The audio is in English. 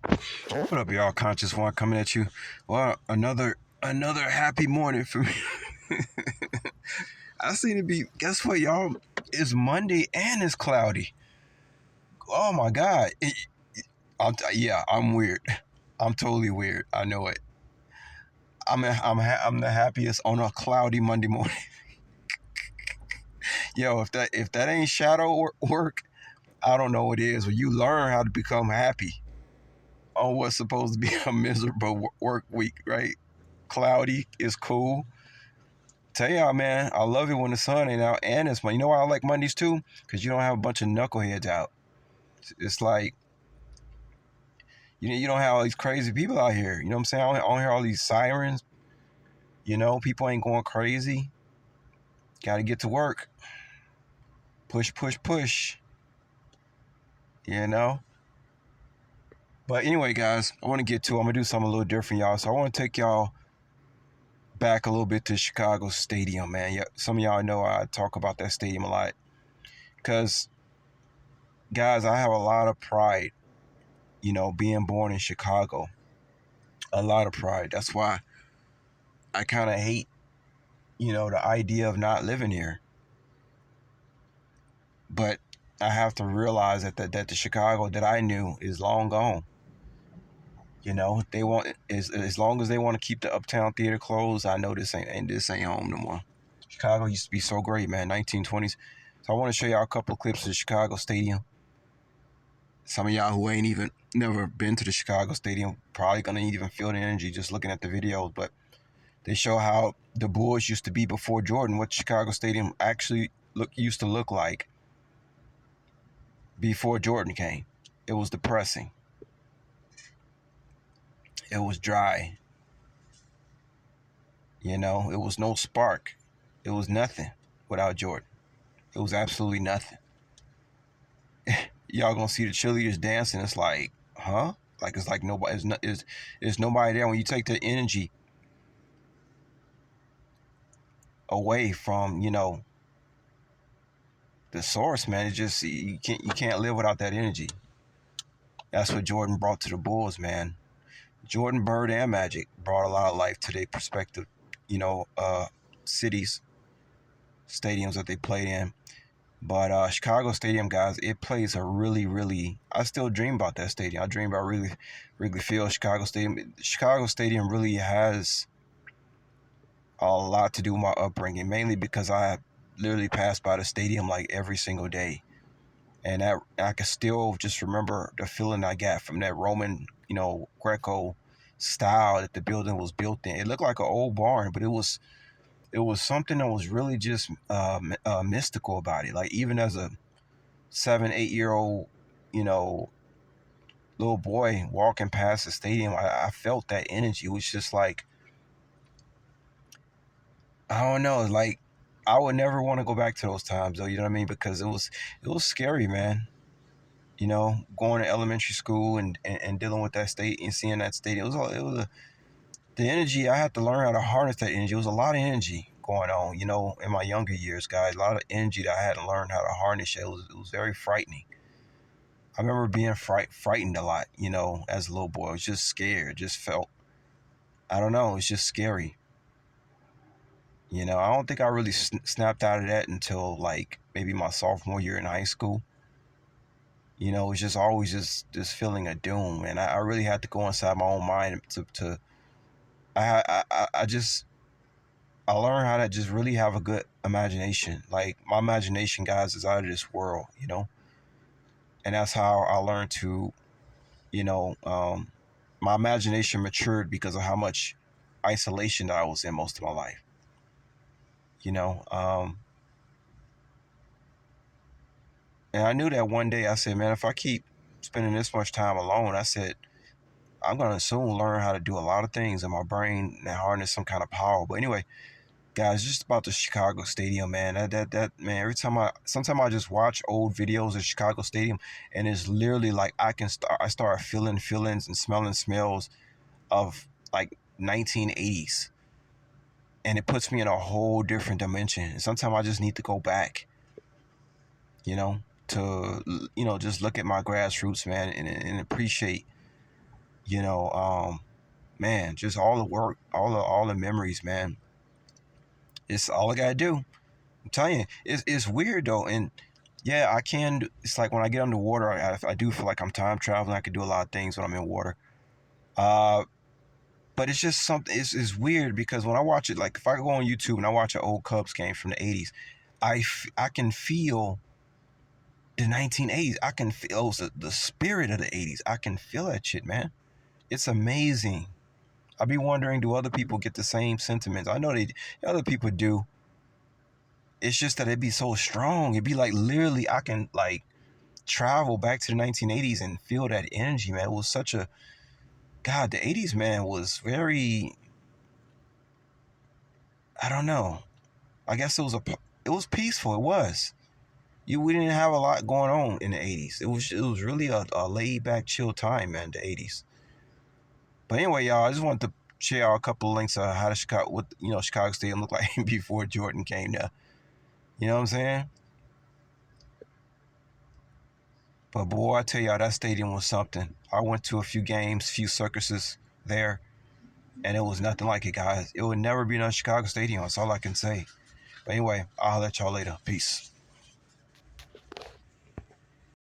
What up, y'all? Conscious One coming at you. Well, another happy morning for me. I seem to be. Guess what, y'all? It's Monday and it's cloudy. Oh my God! Yeah, I'm weird. I'm totally weird. I know it. I'm the happiest on a cloudy Monday morning. Yo, if that ain't shadow work, I don't know what it is. When you learn how to become happy on what's supposed to be a miserable work week, right? Cloudy is cool. Tell y'all, man, I love it when the sun ain't out and it's Monday. You know why I like Mondays too? Because you don't have a bunch of knuckleheads out. It's like you don't have all these crazy people out here. You know what I'm saying? I don't hear all these sirens. People ain't going crazy. Got to get to work. Push, push, push. You know. But anyway, guys, I want to get to. I'm gonna do something a little different, y'all. So I want to take y'all back a little bit to Chicago Stadium, man. Yeah, some of y'all know I talk about that stadium a lot because, guys, I have a lot of pride. Being born in Chicago, a lot of pride. That's why I kind of hate, the idea of not living here. But I have to realize that the Chicago that I knew is long gone. They want as long as they want to keep the Uptown Theater closed. I know this ain't home no more. Chicago used to be so great, man. 1920s. So I want to show y'all a couple of clips of the Chicago Stadium. Some of y'all who ain't even never been to the Chicago Stadium probably gonna even feel the energy just looking at the videos. But they show how the Bulls used to be before Jordan, what Chicago Stadium actually used to look like before Jordan came. It was depressing. It was dry. It was no spark. It was nothing without Jordan. It was absolutely nothing. Y'all gonna see the cheerleaders dancing. It's like, huh? Like it's like nobody is nobody there. When you take the energy away from the source, man, it just you can't live without that energy. That's what Jordan brought to the Bulls, man. Jordan, Bird, and Magic brought a lot of life to their perspective, cities, stadiums that they played in. But Chicago Stadium, guys, it plays a really, really. I still dream about that stadium. I dream about Wrigley Field, Chicago Stadium. Chicago Stadium really has a lot to do with my upbringing, mainly because I literally pass by the stadium like every single day, and I can still just remember the feeling I got from that Roman, Greco style that the building was built in. It looked like an old barn, but it was something that was really just mystical about it. Like even as a 7, 8 year old, you know, little boy walking past the stadium, I felt that energy. It was just like, I don't know, like I would never want to go back to those times though, you know what I mean? Because it was scary, man. Going to elementary school and dealing with that state and seeing that stadium. The energy. I had to learn how to harness that energy. It was a lot of energy going on, in my younger years, guys. A lot of energy that I had to learn how to harness. It was very frightening. I remember being frightened a lot, as a little boy. I was just scared. Just felt, I don't know, it's just scary. I don't think I really snapped out of that until like maybe my sophomore year in high school. It was just always just this feeling of doom, and I really had to go inside my own mind to I just I learned how to just really have a good imagination. Like my imagination, guys, is out of this world, and that's how I learned to, you know, um, my imagination matured because of how much isolation that I was in most of my life. You know, um, and I knew that one day. I said, man, if I keep spending this much time alone, I said I'm gonna soon learn how to do a lot of things in my brain and harness some kind of power. But anyway, guys, just about the Chicago Stadium, man. That man. Sometimes I just watch old videos of Chicago Stadium, and it's literally like I start feeling feelings and smelling smells of like 1980s, and it puts me in a whole different dimension. And sometimes I just need to go back, you know, to just look at my grassroots, man, and appreciate You know, man, just all the work, all the memories, man. It's all I gotta do. I'm telling you, it's weird though, and yeah, I can. It's like when I get underwater, I do feel like I'm time traveling. I can do a lot of things when I'm in water. Uh, but it's just something. It's weird because when I watch it, like if I go on YouTube and I watch an old Cubs game from the '80s, I can feel the 1980s. I can feel the spirit of the '80s. I can feel that shit, man. It's amazing. I be wondering, do other people get the same sentiments? I know other people do. It's just that it'd be so strong. It'd be like literally, I can like travel back to the 1980s and feel that energy, man. It was such a God. The '80s, man, was very. I don't know. I guess it was peaceful. It was. We didn't have a lot going on in the '80s. It was really a laid back, chill time, man. The '80s. But anyway, y'all, I just wanted to share y'all a couple of links of how the Chicago Stadium looked like before Jordan came there. You know what I'm saying? But boy, I tell y'all, that stadium was something. I went to a few games, few circuses there, and it was nothing like it, guys. It would never be another Chicago Stadium. That's all I can say. But anyway, I'll let y'all later. Peace.